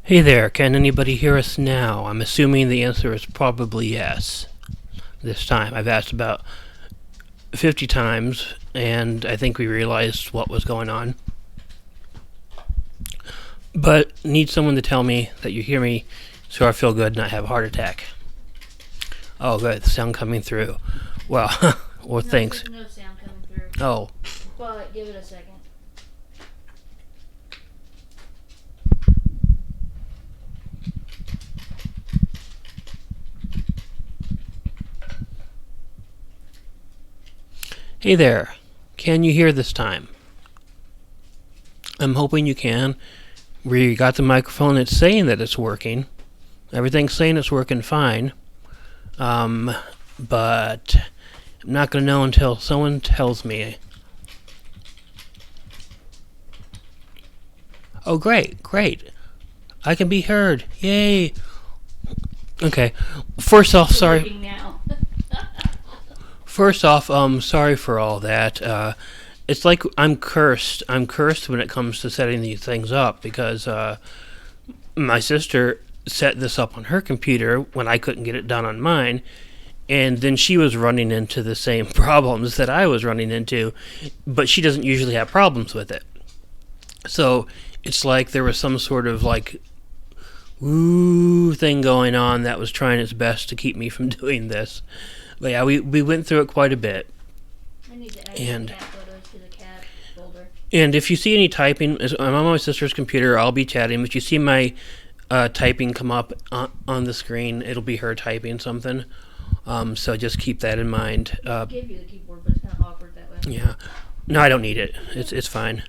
Hey there, can anybody hear us now? I'm assuming the answer is probably yes. This time. I've asked about 50 times, and I think we realized what was going on. But need someone to tell me that you hear me so I feel good and not have a heart attack. Oh, good. Sound coming through. Well, well, thanks. No sound coming through. Oh, But give it a second. hey there. Can you hear this time? I'm hoping you can. We got the microphone. It's saying that it's working. Everything's saying it's working fine. But I'm not going to know until someone tells me. Oh, great. I can be heard. Yay. Okay. First off, sorry. Now. Sorry for all that. It's like I'm cursed. I'm cursed when it comes to setting these things up because my sister set this up on her computer when I couldn't get it done on mine. And then she was running into the same problems that I was running into, but she doesn't usually have problems with it. So it's like there was some sort of like thing going on that was trying its best to keep me from doing this. But yeah, we went through it quite a bit. I need to add cat photos to the cat folder. And if you see any typing, I'm on my sister's computer, I'll be chatting. If you see my typing come up on the screen, it'll be her typing something. So just keep that in mind. I give you the keyboard, but it's kind of awkward that way. Yeah. No, I don't need it. It's fine.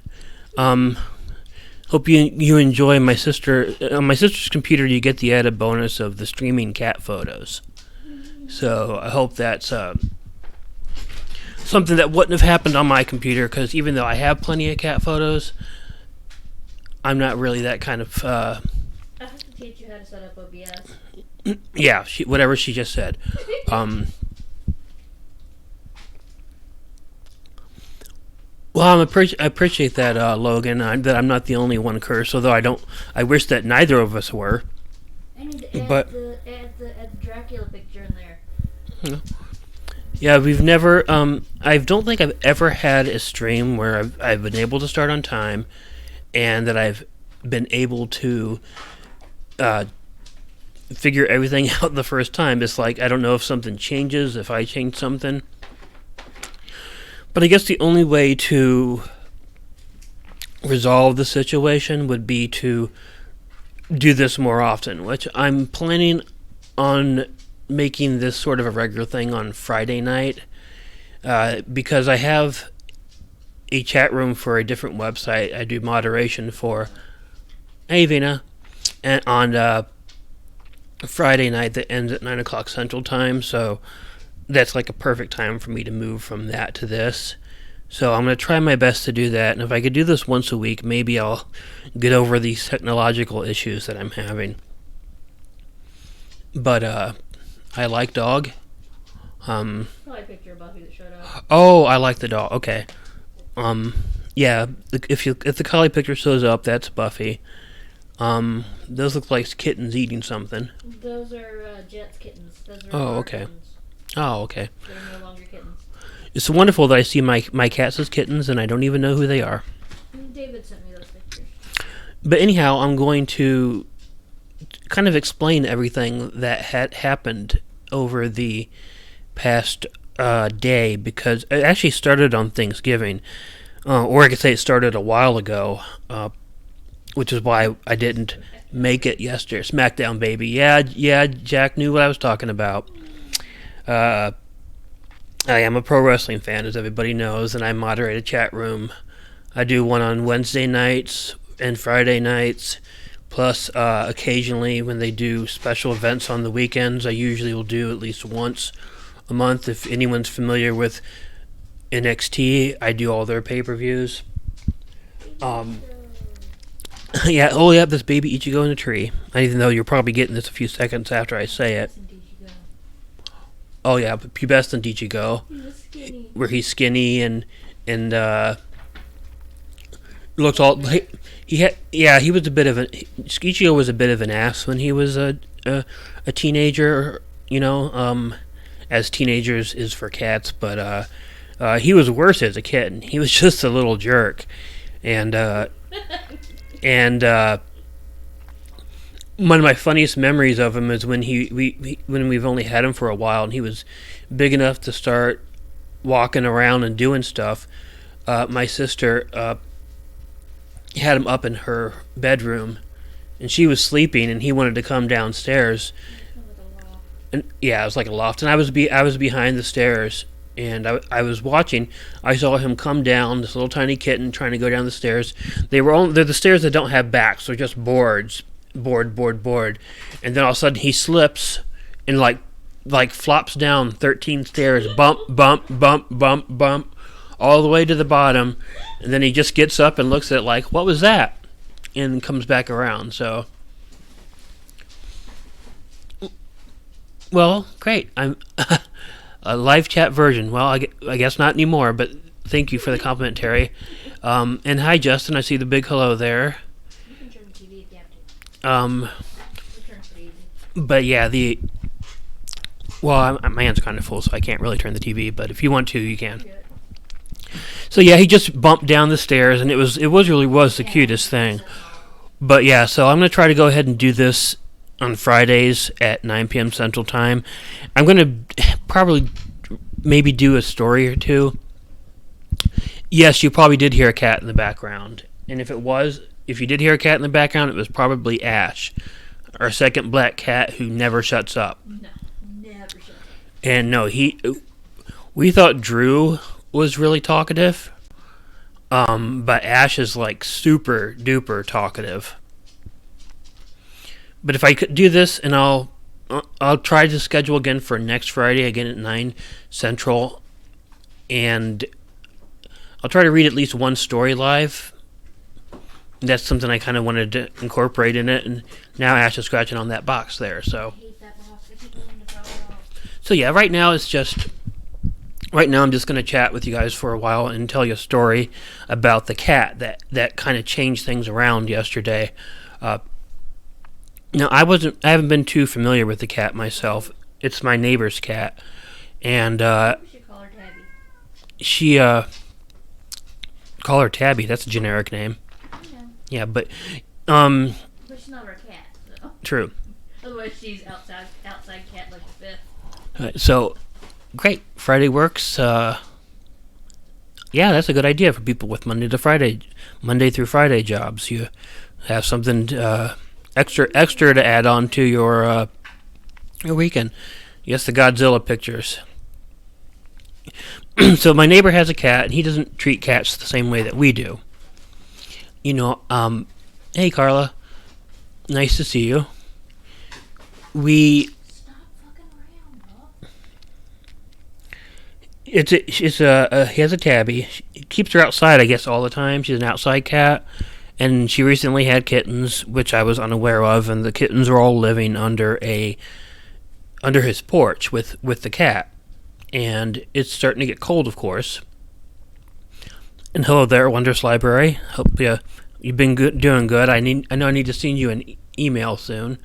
Hope you enjoy my sister. On my sister's computer, you get the added bonus of the streaming cat photos. So I hope that's something that wouldn't have happened on my computer, because even though I have plenty of cat photos, I'm not really that kind of. I have to teach you how to set up OBS. Yeah, whatever she just said. Well, I appreciate that, Logan. That I'm not the only one cursed, although I wish that neither of us were. I need to add, But the Dracula picture in there. yeah, we've never. I don't think I've ever had a stream where I've been able to start on time, and that I've been able to figure everything out the first time. It's like I don't know if something changes if I change something. But I guess the only way to resolve the situation would be to do this more often, which I'm planning on making this sort of a regular thing on Friday night, because I have a chat room for a different website I do moderation for. Hey, Vina. And on Friday night that ends at 9 o'clock Central Time, so that's like a perfect time for me to move from that to this. So I'm going to try my best to do that, and if I could do this once a week, maybe I'll get over these technological issues that I'm having. But I like dog. Probably a picture of Buffy that showed up. Oh, I like the dog. Okay. Yeah. If the collie picture shows up, that's Buffy. Those look like kittens eating something. Those are Jet's kittens. Those are Oh, our okay. kittens. Oh, okay. They're no longer kittens. It's wonderful that I see my cats as kittens, and I don't even know who they are. David sent me those pictures. But anyhow, I'm going to kind of explain everything that had happened over the past day, because it actually started on Thanksgiving, or I could say it started a while ago, which is why I didn't make it yesterday. SmackDown, baby. Yeah, Jack knew what I was talking about. I am a pro wrestling fan, as everybody knows, and I moderate a chat room. I do one on Wednesday nights and Friday nights, plus occasionally when they do special events on the weekends, I usually will do at least once a month. If anyone's familiar with NXT, I do all their pay-per-views. Yeah, oh yeah, this baby Ichigo in a tree. Even though you're probably getting this a few seconds after I say it. Oh yeah, Pubest and Ichigo, where he's skinny and Looks all he had. Yeah, he was a bit of a Skeechio was a bit of an ass when he was a teenager. As teenagers is for cats, but he was worse as a kitten. He was just a little jerk, and and one of my funniest memories of him is when when we've only had him for a while, and he was big enough to start walking around and doing stuff. My sister had him up in her bedroom, and she was sleeping, and he wanted to come downstairs. And yeah, it was like a loft, and I was behind the stairs, and I was watching. I saw him come down, this little tiny kitten trying to go down the stairs. They're the stairs that don't have backs; they're just boards, board, and then all of a sudden he slips and like flops down 13 stairs, bump, all the way to the bottom, and then he just gets up and looks at it like, what was that? And comes back around. So, well, great. I'm a live chat version. Well, I guess not anymore, but thank you for the compliment, Terry. And hi, Justin. I see the big hello there. You can turn the TV if you have to. But yeah, my hand's kind of full, so I can't really turn the TV. But if you want to, you can. So yeah, he just bumped down the stairs, and it really was the cutest thing. But yeah, so I'm gonna try to go ahead and do this on Fridays at 9 p.m. Central Time. I'm gonna probably maybe do a story or two. Yes, you probably did hear a cat in the background, and if you did hear a cat in the background, it was probably Ash, our second black cat who never shuts up. No, never shuts up. And no, we thought Drew was really talkative, but Ash is like super duper talkative. But if I could do this, and I'll try to schedule again for next Friday again at 9 Central, and I'll try to read at least one story live. That's something I kind of wanted to incorporate in it, and now Ash is scratching on that box there. So, I hate that box. I keep wanting to throw it out. so yeah, right now I'm just going to chat with you guys for a while and tell you a story about the cat that kind of changed things around yesterday. Now I haven't been too familiar with the cat myself. It's my neighbor's cat, and We should call her Tabby. she call her Tabby. That's a generic name. I know. Yeah, but But she's not our cat, so. true. Otherwise, she's outside cat like the fifth. So great, Friday works. Yeah, that's a good idea for people with Monday through Friday jobs. You have something extra to add on to your weekend. Yes, the Godzilla pictures. So my neighbor has a cat, and he doesn't treat cats the same way that we do. Hey Carla, nice to see you. Stop fucking around, bro. He has a tabby. He keeps her outside, I guess, all the time. She's an outside cat, and she recently had kittens, which I was unaware of, and the kittens are all living under his porch with the cat, and it's starting to get cold, of course. And hello there, Wondrous Library. Hope you've been doing good. I know I need to send you an email soon.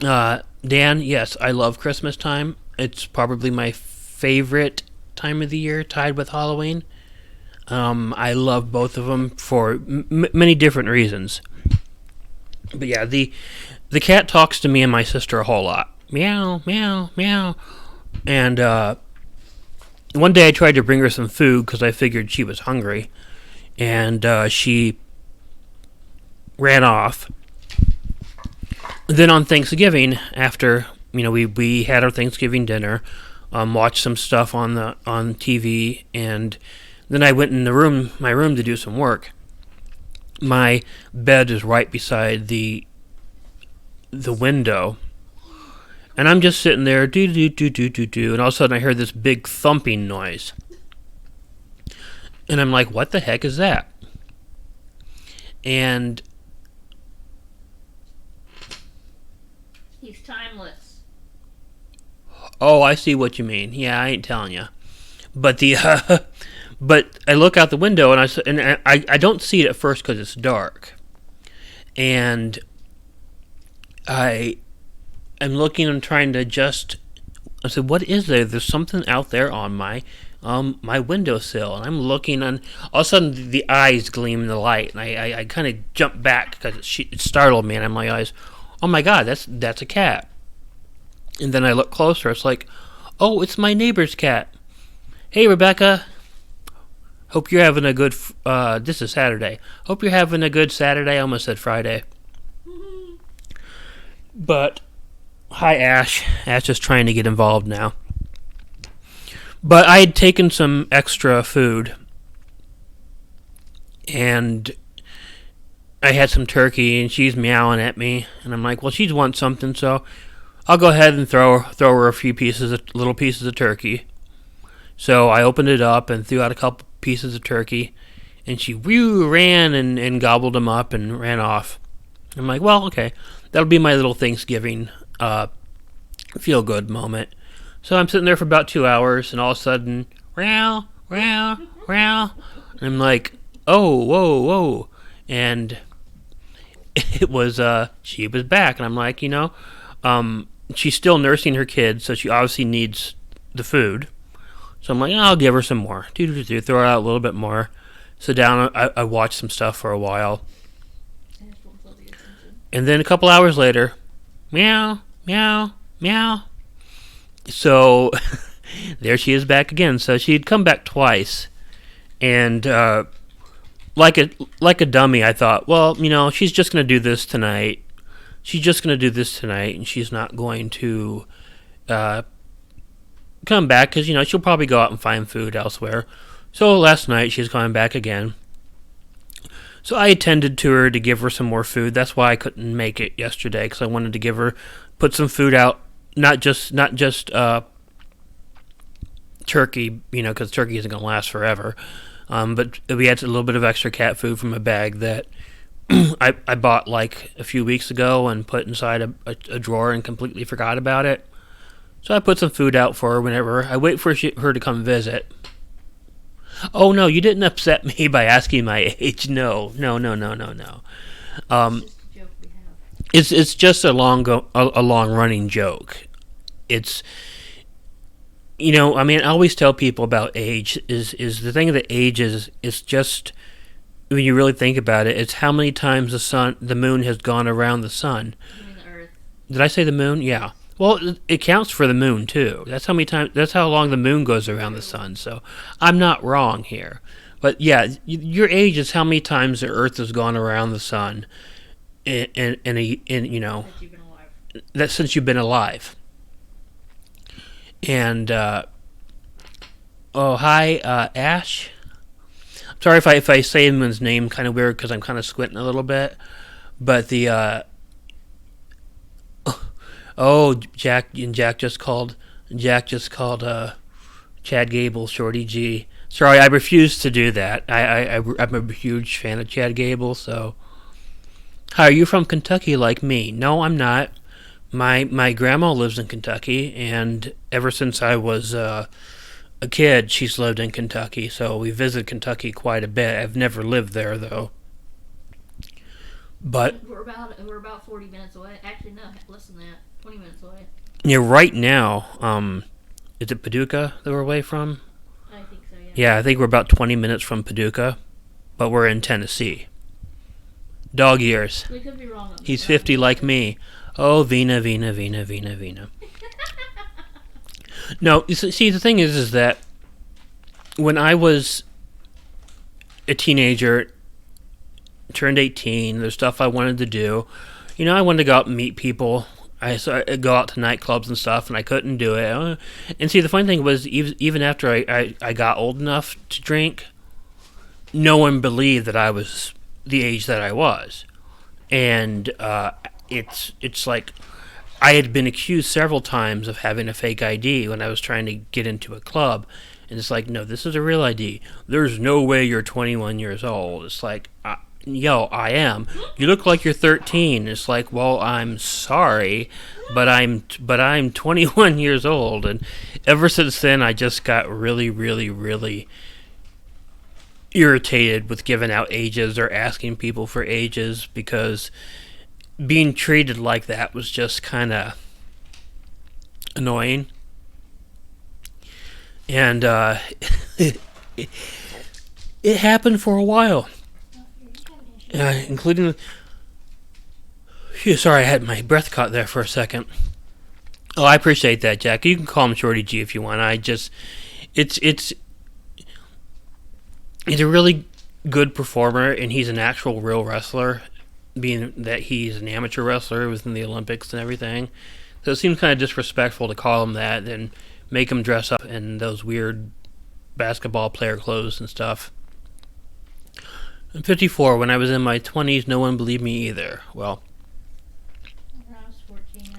Dan, yes, I love Christmas time. It's probably my favorite time of the year, tied with Halloween. I love both of them for many different reasons. But yeah, the cat talks to me and my sister a whole lot. Meow, meow, meow. And one day I tried to bring her some food because I figured she was hungry, and she ran off. Then on Thanksgiving, after we had our Thanksgiving dinner, watched some stuff on TV, and then I went in my room to do some work. My bed is right beside the window, and I'm just sitting there, do do do do do do, and all of a sudden I heard this big thumping noise, and I'm like, "What the heck is that?" And He's timeless. oh, I see what you mean. Yeah, I ain't telling you, but But I look out the window and I don't see it at first because it's dark, and I am looking and trying to adjust. I said, "What is there? There's something out there on my windowsill." And I'm looking, and all of a sudden the eyes gleam in the light, and I kind of jump back because it startled me, and I'm like, "Oh my God, that's a cat!" And then I look closer. It's like, "Oh, it's my neighbor's cat." "Hey, Rebecca. Hope you're having a good. This is Saturday. Hope you're having a good Saturday." I almost said Friday. But hi, Ash. Ash is trying to get involved now. But I had taken some extra food, and I had some turkey, and she's meowing at me, and I'm like, well, she wants something, so I'll go ahead and throw her a few little pieces of turkey. So I opened it up and threw out a couple pieces of turkey, and she ran and gobbled them up and ran off. I'm like, well, okay, that'll be my little Thanksgiving feel good moment. So I'm sitting there for about 2 hours, and all of a sudden, row, row, row. And I'm like, oh, whoa, whoa. And it was, she was back. And I'm like, she's still nursing her kids, so she obviously needs the food. So I'm like, I'll give her some more. Throw her out a little bit more. Sit down, I watch some stuff for a while. And then a couple hours later, meow, meow, meow. So there she is back again. So she'd come back twice, and like a dummy, I thought, well, she's just gonna do this tonight. And she's not going to come back because she'll probably go out and find food elsewhere. So last night she's coming back again. So I attended to her to give her some more food. That's why I couldn't make it yesterday, because I wanted to put some food out. Not just turkey, because turkey isn't going to last forever. But we had a little bit of extra cat food from a bag that I bought like a few weeks ago and put inside a drawer and completely forgot about it. So I put some food out for her whenever I wait for her to come visit. Oh no, you didn't upset me by asking my age. No. It's just a long running joke. It's I always tell people about age is the thing that age is just, when you really think about it, it's how many times the moon has gone around the sun. You mean the Earth? Did I say the moon? Yeah. Well, it counts for the moon too. That's how long the moon goes around the sun. So I'm not wrong here. But yeah, your age is how many times the Earth has gone around the sun, in since you've been alive. And hi, Ash. I'm sorry if I say anyone's name kind of weird because I'm kind of squinting a little bit. But the Jack just called Chad Gable Shorty G. Sorry, I refuse to do that. I'm a huge fan of Chad Gable. So, hi, are you from Kentucky like me? No, I'm not. My grandma lives in Kentucky, and ever since I was a kid, she's lived in Kentucky. So we visit Kentucky quite a bit. I've never lived there though. But we're about 40 minutes away. Actually, no, less than that. 20 minutes away. Yeah, right now, is it Paducah that we're away from? I think so, yeah. Yeah, I think we're about 20 minutes from Paducah, but we're in Tennessee. Dog years. We could be wrong. He's 50 like me. Oh, Vina. No, see, the thing is that when I was a teenager, turned 18, there's stuff I wanted to do. I wanted to go out and meet people. I'd go out to nightclubs and stuff, and I couldn't do it. And see, the funny thing was, even after I got old enough to drink, no one believed that I was the age that I was. And it's like I had been accused several times of having a fake ID when I was trying to get into a club. And it's like, no, this is a real ID. There's no way you're 21 years old. It's like, yo, I am. You look like you're 13. It's like, well, I'm sorry, but I'm 21 years old. And ever since then, I just got really, really, really irritated with giving out ages or asking people for ages because being treated like that was just kind of annoying. And it happened for a while, including. Sorry, I had my breath caught there for a second. Oh, I appreciate that, Jack. You can call him Shorty G if you want. It's he's a really good performer, and he's an actual real wrestler, being that he's an amateur wrestler within the Olympics and everything. So it seems kind of disrespectful to call him that and make him dress up in those weird basketball player clothes and stuff. I'm 54. When I was in my 20s, no one believed me either. Well, When I was 14,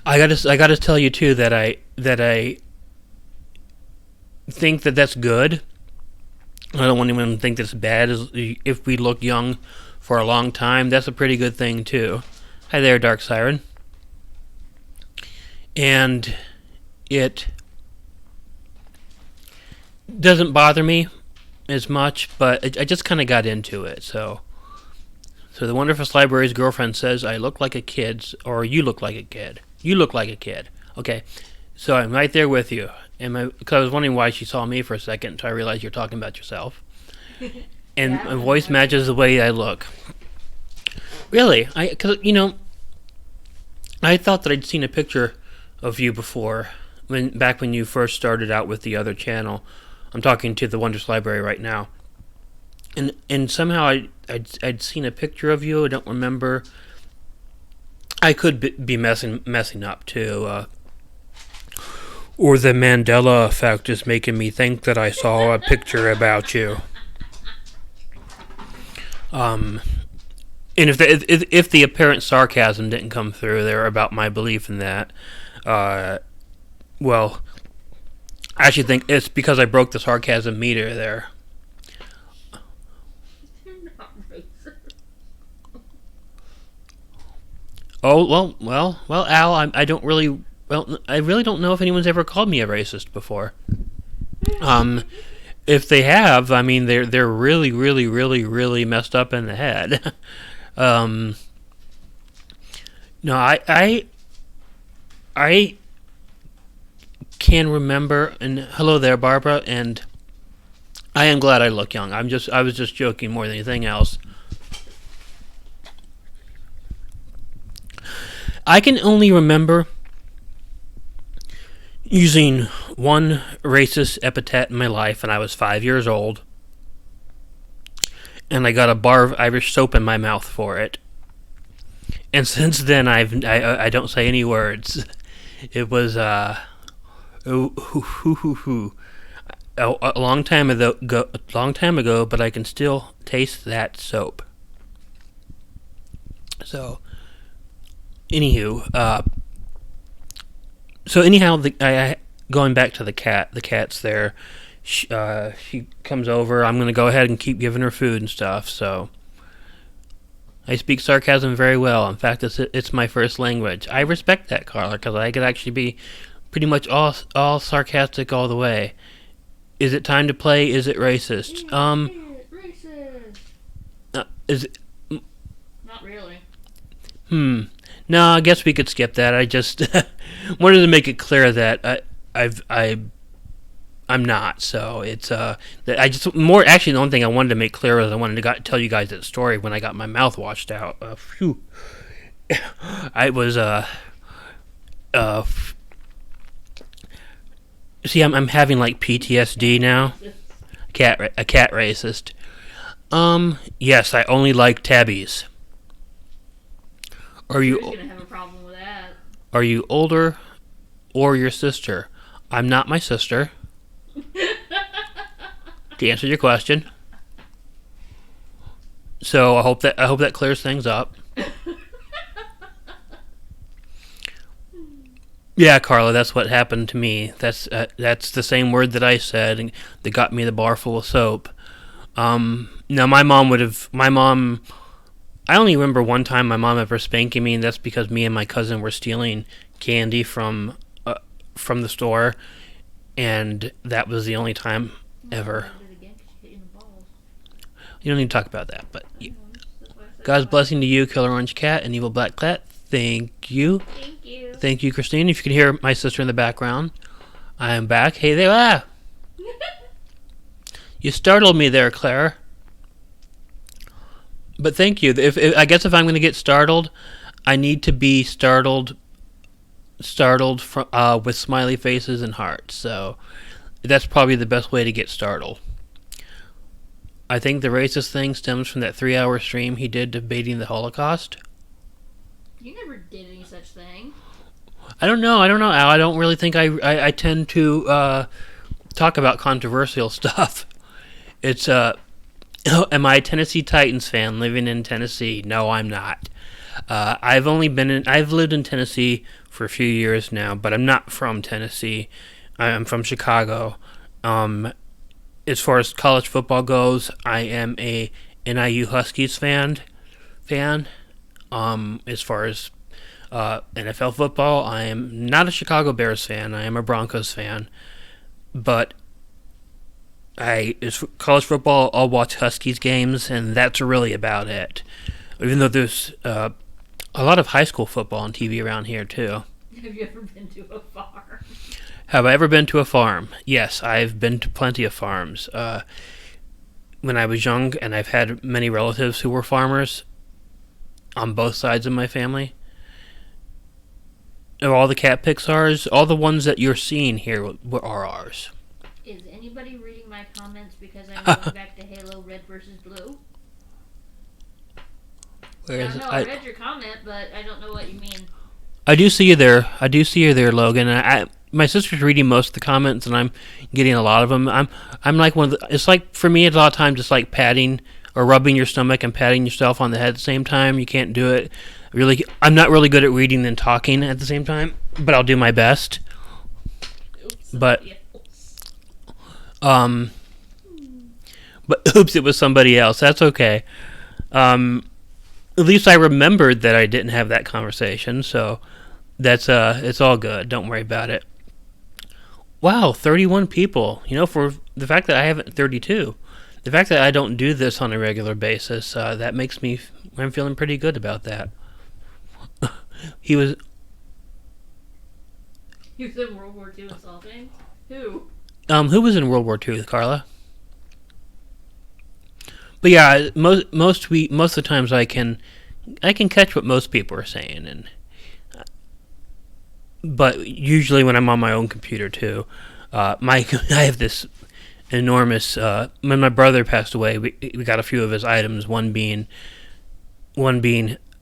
I gotta tell you too that I think that that's good. I don't want anyone to think that's bad. If we look young for a long time, that's a pretty good thing too. Hi there, Dark Siren. And it doesn't bother me as much, but I just kind of got into it. So the Wonderful Library's girlfriend says I look like a kid, or you look like a kid. You look like a kid. Okay, so I'm right there with you. Because I was wondering why she saw me for a second until I realized you're talking about yourself. And Yeah, my voice matches the way I look. Really? Because, I thought that I'd seen a picture of you before, back when you first started out with the other channel. I'm talking to the Wondrous Library right now. And somehow I'd seen a picture of you. I don't remember. I could be messing up too. Or the Mandela effect is making me think that I saw a picture about you. And if the apparent sarcasm didn't come through there about my belief in that, well, I actually think it's because I broke the sarcasm meter there. You're not racist. Oh well, Al, I don't really. Well, I really don't know if anyone's ever called me a racist before. If they have, I mean, they're really, really, really, really messed up in the head. No, I can remember. And hello there, Barbara. And I am glad I look young. I was just joking more than anything else. I can only remember using one racist epithet in my life, and I was 5 years old, and I got a bar of Irish soap in my mouth for it. And since then, I don't say any words. It was a long time ago, but I can still taste that soap. So, anywho, going back to the cat. The cat's there. She comes over. I'm going to go ahead and keep giving her food and stuff. So I speak sarcasm very well. In fact, it's my first language. I respect that, Carla, because I could actually be pretty much all sarcastic all the way. Is it time to play? Is it racist? Racist. Is it? Not really. No, I guess we could skip that. I just wanted to make it clear that I'm not. So it's that I just more actually the only thing I wanted to make clear was I wanted to tell you guys that story when I got my mouth washed out. Phew. I was see I'm having like PTSD now. A cat racist. Yes, I only like tabbies. Are You're you gonna have a problem with that. Are you older or your sister? I'm not my sister. To answer your question. So I hope that clears things up. Yeah, Carla, that's what happened to me. That's the same word that I said and that got me the bar full of soap. Now my mom. I only remember one time my mom ever spanking me, and that's because me and my cousin were stealing candy from the store, and that was the only time ever. Did it again 'cause she hit you in the balls. You don't need to talk about that. But That's why I said God's quiet. blessing to you, Killer Orange Cat and Evil Black Cat. Thank you. Thank you. Thank you, Christine. If you can hear my sister in the background, I am back. Hey there. Ah! You startled me there, Claire. But thank you. If I guess if I'm going to get startled, I need to be startled with smiley faces and hearts. So that's probably the best way to get startled. I think the racist thing stems from that 3-hour stream he did debating the Holocaust. You never did any such thing. I don't know, Al. I don't really think I tend to talk about controversial stuff. It's am I a Tennessee Titans fan living in Tennessee? No, I'm not. I've lived in Tennessee for a few years now, but I'm not from Tennessee. I'm from Chicago. As far as college football goes, I am a NIU Huskies fan. As far as NFL football, I am not a Chicago Bears fan. I am a Broncos fan. But as college football, I'll watch Huskies games, and that's really about it. Even though there's a lot of high school football on TV around here too. Have you ever been to a farm? Have I ever been to a farm? Yes, I've been to plenty of farms. When I was young, and I've had many relatives who were farmers on both sides of my family. Of all the cat pics ours, all the ones that you're seeing here are ours. Is anybody reading my comments because I'm going back to Halo Red versus Blue? Whereas I read your comment, but I don't know what you mean. I do see you there. Logan. My sister's reading most of the comments, and I'm getting a lot of them. I'm like one of the. It's like for me, a lot of times, it's like patting or rubbing your stomach and patting yourself on the head at the same time. You can't do it. Really, I'm not really good at reading and talking at the same time, but I'll do my best. Oops, But yeah. oops, it was somebody else. That's okay. At least I remembered that I didn't have that conversation, so that's it's all good. Don't worry about it. Wow, 31 people. For the fact that I haven't 32, the fact that I don't do this on a regular basis, that makes me. I'm feeling pretty good about that. He was. You said World War II insulting? Who? Who was in World War II, Carla? But yeah, most of the times I can catch what most people are saying, but usually when I'm on my own computer too, I have this enormous. When my brother passed away, we got a few of his items. One being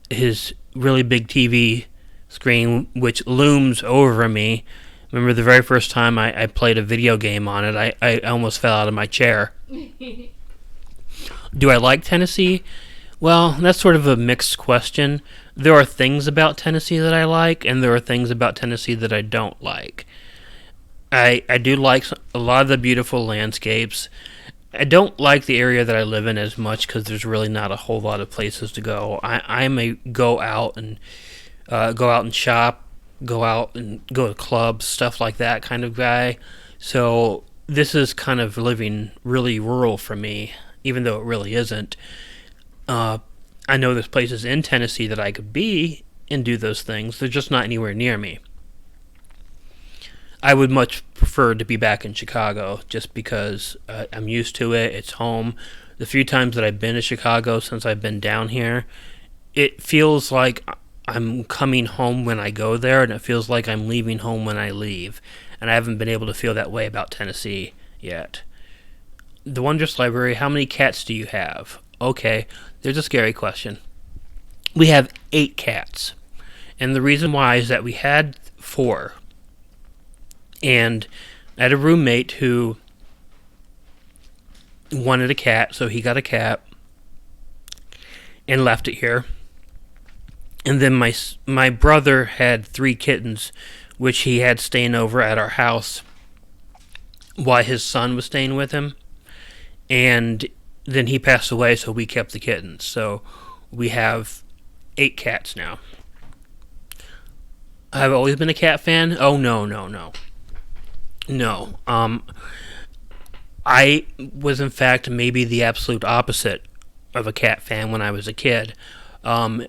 his really big TV screen, which looms over me. Remember the very first time I played a video game on it, I almost fell out of my chair. Do I like Tennessee? Well, that's sort of a mixed question. There are things about Tennessee that I like, and there are things about Tennessee that I don't like. I do like a lot of the beautiful landscapes. I don't like the area that I live in as much because there's really not a whole lot of places to go. I'm a go out and shop, go to clubs, stuff like that kind of guy. So this is kind of living really rural for me, even though it really isn't. I know there's places in Tennessee that I could be and do those things. They're just not anywhere near me. I would much prefer to be back in Chicago just because I'm used to it. It's home. The few times that I've been to Chicago since I've been down here, it feels like I'm coming home when I go there, and it feels like I'm leaving home when I leave. And I haven't been able to feel that way about Tennessee yet. The Wondrous Library, how many cats do you have? Okay, there's a scary question. We have 8 cats. And the reason why is that we had 4. And I had a roommate who wanted a cat, so he got a cat and left it here. And then my brother had 3 kittens, which he had staying over at our house while his son was staying with him. And then he passed away, so we kept the kittens. So we have 8 cats now. I've always been a cat fan. Oh, no. I was, in fact, maybe the absolute opposite of a cat fan when I was a kid. Um,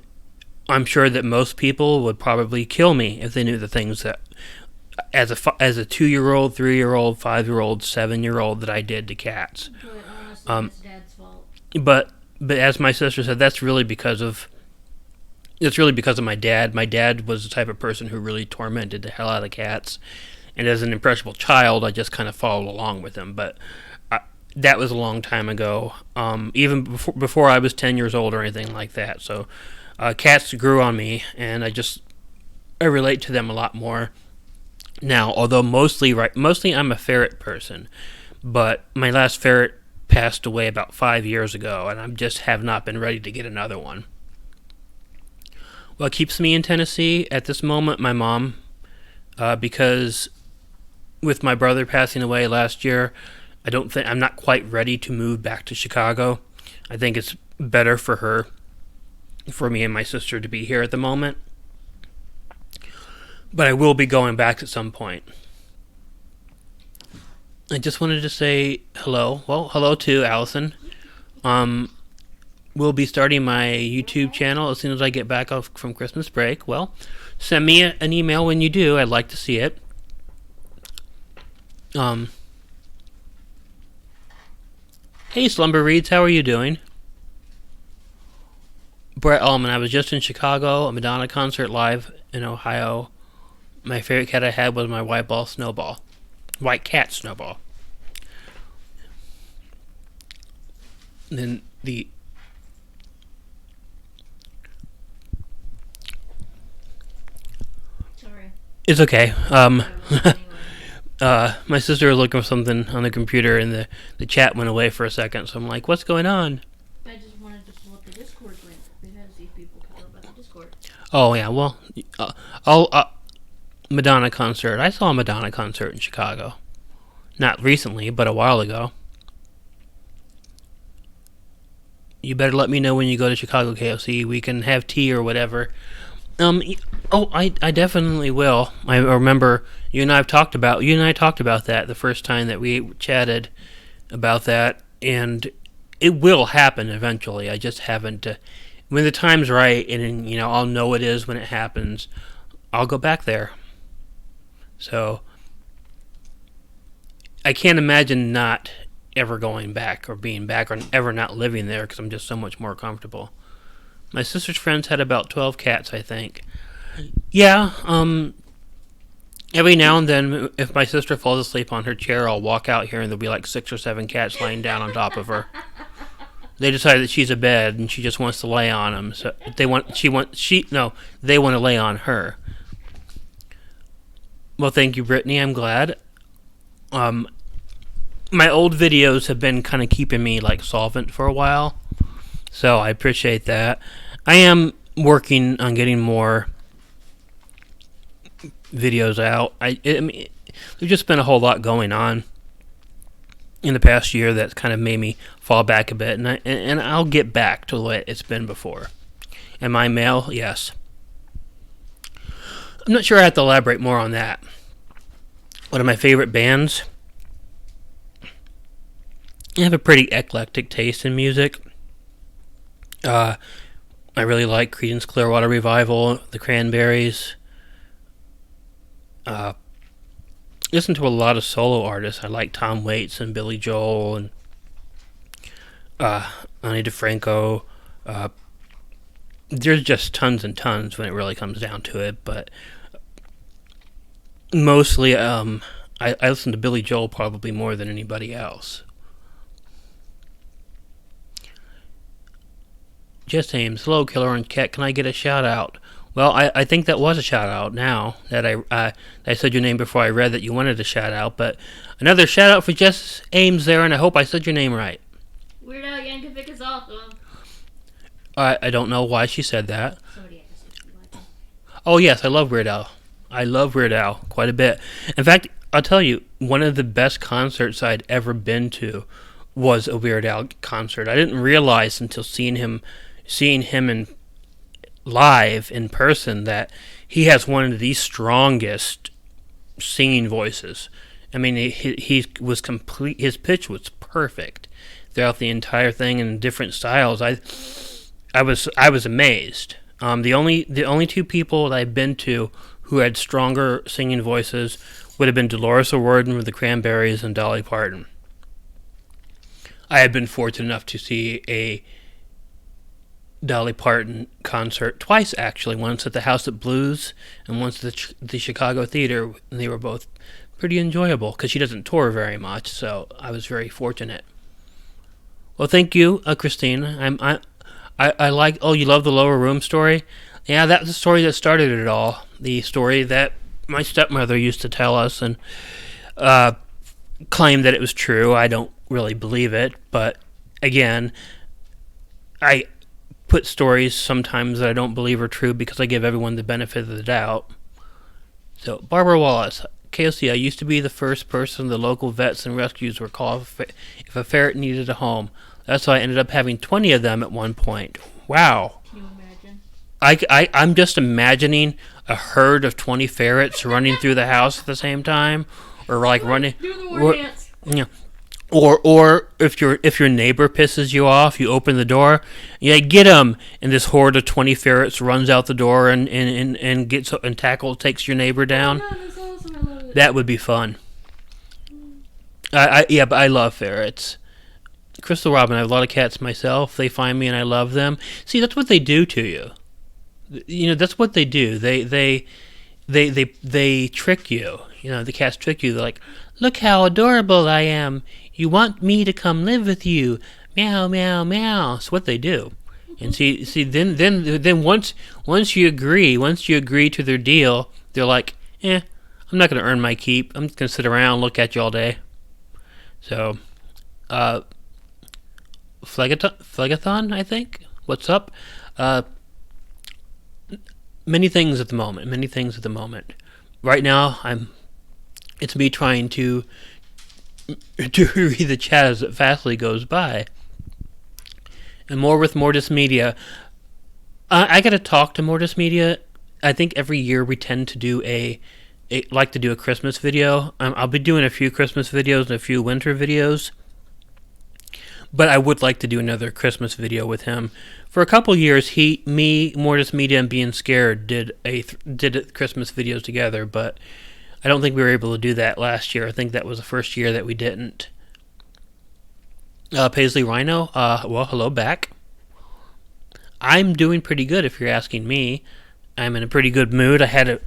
I'm sure that most people would probably kill me if they knew the things that, as a 2-year-old, 3-year-old, 5-year-old, 7-year-old, that I did to cats. But honestly, Um, it's Dad's fault. but as my sister said, it's really because of my dad. My dad was the type of person who really tormented the hell out of cats, and as an impressionable child, I just kind of followed along with him. But that was a long time ago, even before I was 10 years old or anything like that. So cats grew on me, and I relate to them a lot more now. Although mostly I'm a ferret person, but my last ferret passed away about 5 years ago, and I just have not been ready to get another one. What keeps me in Tennessee at this moment? My mom, because with my brother passing away last year, I'm not quite ready to move back to Chicago. I think it's better for me and my sister to be here at the moment. But I will be going back at some point. I just wanted to say hello. Well, hello to Allison. We'll be starting my YouTube channel as soon as I get back off from Christmas break. Well, send me an email when you do. I'd like to see it. Hey, Slumber Reeds, how are you doing? Brett Allman, I was just in Chicago, a Madonna concert live in Ohio. My favorite cat I had was my white cat Snowball. And then Sorry. it's okay. Anyway. My sister was looking for something on the computer, and the chat went away for a second. So I'm like, "What's going on?" I just wanted to pull up the Discord link because these people can talk about the Discord. Oh yeah, well, I'll Madonna concert. I saw a Madonna concert in Chicago, not recently, but a while ago. You better let me know when you go to Chicago, KOC. We can have tea or whatever. I definitely will. I remember you and I talked about that the first time that we chatted about that, and it will happen eventually. I just haven't. When the time's right, and I'll know it is when it happens. I'll go back there. So I can't imagine not ever going back or being back or ever not living there because I'm just so much more comfortable. My sister's friends had about 12 cats, I think. Yeah, every now and then, if my sister falls asleep on her chair, I'll walk out here and there'll be like 6 or 7 cats laying down on top of her. They decide that she's a bed and she just wants to lay on them. So they want to lay on her. Well, thank you, Brittany. I'm glad. My old videos have been kind of keeping me like solvent for a while, so I appreciate that. I am working on getting more videos out. There's just been a whole lot going on in the past year that's kind of made me fall back a bit, and I'll get back to what it's been before. Am I male? Yes. I'm not sure I have to elaborate more on that. One of my favorite bands. I have a pretty eclectic taste in music. I really like Creedence Clearwater Revival, the Cranberries. Listen to a lot of solo artists. I like Tom Waits and Billy Joel and Ani DeFranco. There's just tons and tons when it really comes down to it, but mostly I listen to Billy Joel probably more than anybody else. Just Ames, hello, Killer Orange Cat. Can I get a shout out? Well, I think that was a shout out now that I said your name before I read that you wanted a shout out. But another shout out for Jess Ames there, and I hope I said your name right. Weird Al Yankovic is awesome. I don't know why she said that. Somebody had to say you like him. Oh yes, I love Weird Al. I love Weird Al quite a bit. In fact, I'll tell you, one of the best concerts I'd ever been to was a Weird Al concert. I didn't realize until seeing him in live in person that he has one of the strongest singing voices. I mean, he was complete. His pitch was perfect. throughout the entire thing in different styles. I was amazed. The only two people that I've been to who had stronger singing voices would have been Dolores O'Riordan with the Cranberries and Dolly Parton. I had been fortunate enough to see a Dolly Parton concert twice, actually. Once at the House of Blues and once at the Chicago Theater, and they were both pretty enjoyable because she doesn't tour very much, so I was very fortunate. Well, thank you, Christine. I like. Oh, you love the Lower Room story? Yeah, that's the story that started it all. The story that my stepmother used to tell us and claimed that it was true. I don't really believe it, but again, I put stories sometimes that I don't believe are true because I give everyone the benefit of the doubt. So, Barbara Wallace, KOC, I used to be the first person the local vets and rescues were called if a ferret needed a home. That's why I ended up having 20 of them at one point. Wow. Can you imagine? I'm just imagining a herd of 20 ferrets running through the house at the same time, or like running. Do the war dance. Yeah. Or if your neighbor pisses you off, you open the door, yeah, get him, and this horde of 20 ferrets runs out the door and gets and takes your neighbor down. Oh, that's awesome. I love it. That would be fun. But I love ferrets. Crystal Robin, I have a lot of cats myself. They find me and I love them. See, that's what they do to you. You know, that's what they do. They trick you. You know, the cats trick you. They're like, look how adorable I am. You want me to come live with you. Meow, meow, meow. That's what they do. And see, then once you agree to their deal, they're like, I'm not going to earn my keep. I'm just going to sit around and look at you all day. So, Phlegathon, I think. What's up? Many things at the moment. Right now, it's me trying to read the chat as it fastly goes by. And more with Mortis Media. I got to talk to Mortis Media. I think every year we tend to do a Christmas video. I'll be doing a few Christmas videos and a few winter videos. But I would like to do another Christmas video with him. For a couple years, Mortis Media, and Being Scared did Christmas videos together, but I don't think we were able to do that last year. I think that was the first year that we didn't. Paisley Rhino, well, hello back. I'm doing pretty good if you're asking me. I'm in a pretty good mood. I had a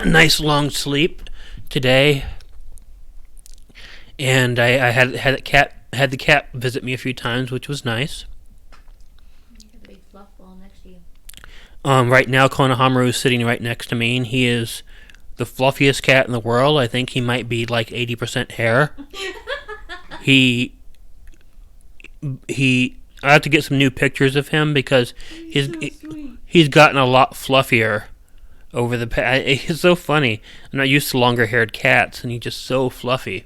nice long sleep today, and I had the cat visit me a few times, which was nice. You have a big fluff ball next to you. Right now, Konohamaru is sitting right next to me, and he is the fluffiest cat in the world. I think he might be like 80% hair. I have to get some new pictures of him because he's gotten a lot fluffier over the past. It's so funny. I'm not used to longer haired cats, and he's just so fluffy.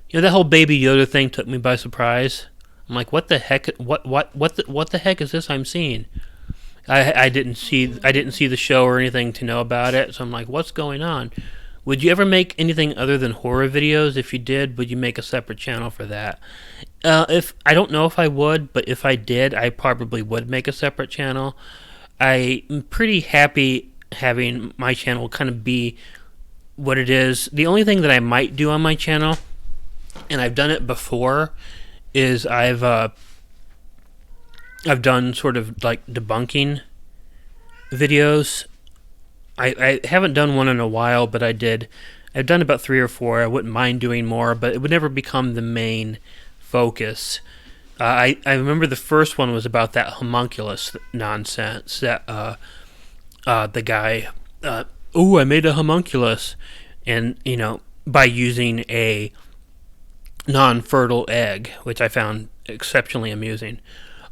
You know, that whole Baby Yoda thing took me by surprise. I'm like, what the heck? What the heck is this I'm seeing? I didn't see the show or anything to know about it, so I'm like, what's going on? Would you ever make anything other than horror videos? If you did, would you make a separate channel for that? If I don't know if I would, but if I did, I probably would make a separate channel. I'm pretty happy having my channel kind of be what it is. The only thing that I might do on my channel, and I've done it before, is I've done sort of like debunking videos. I haven't done one in a while, but I did. I've done about 3 or 4. I wouldn't mind doing more, but it would never become the main focus. I remember the first one was about that homunculus nonsense. That the guy, I made a homunculus, and by using a non-fertile egg, which I found exceptionally amusing.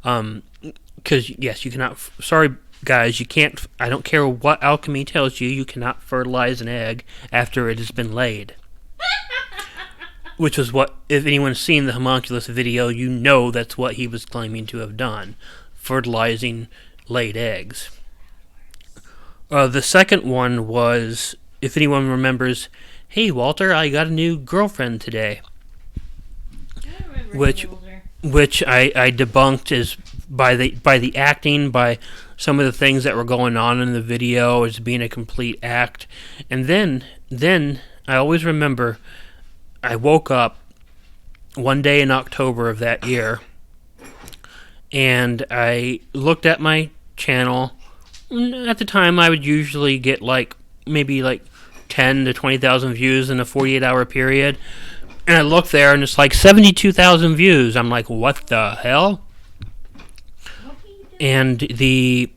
Because yes, you cannot. Sorry, guys, you can't. I don't care what alchemy tells you. You cannot fertilize an egg after it has been laid. Which was what, if anyone's seen the homunculus video, you know that's what he was claiming to have done, fertilizing laid eggs. The second one was, if anyone remembers, hey Walter, I got a new girlfriend today. which Bulldozer. which I debunked is by the acting, by some of the things that were going on in the video as being a complete act. And then I always remember I woke up one day in October of that year, and I looked at my channel. At the time, I would usually get maybe 10 to 20,000 views in a 48-hour period. And I looked there, and it's like 72,000 views. I'm like, what the hell? And it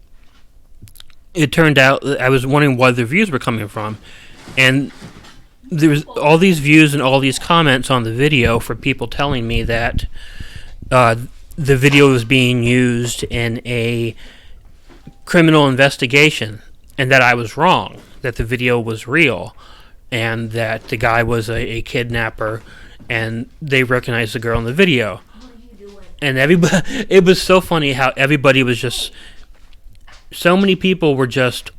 turned out I was wondering where the views were coming from, and there was all these views and all these comments on the video for people telling me that the video was being used in a criminal investigation, and that I was wrong, that the video was real, and that the guy was a kidnapper, and they recognized the girl in the video. And everybody, it was so funny how everybody was just, so many people were just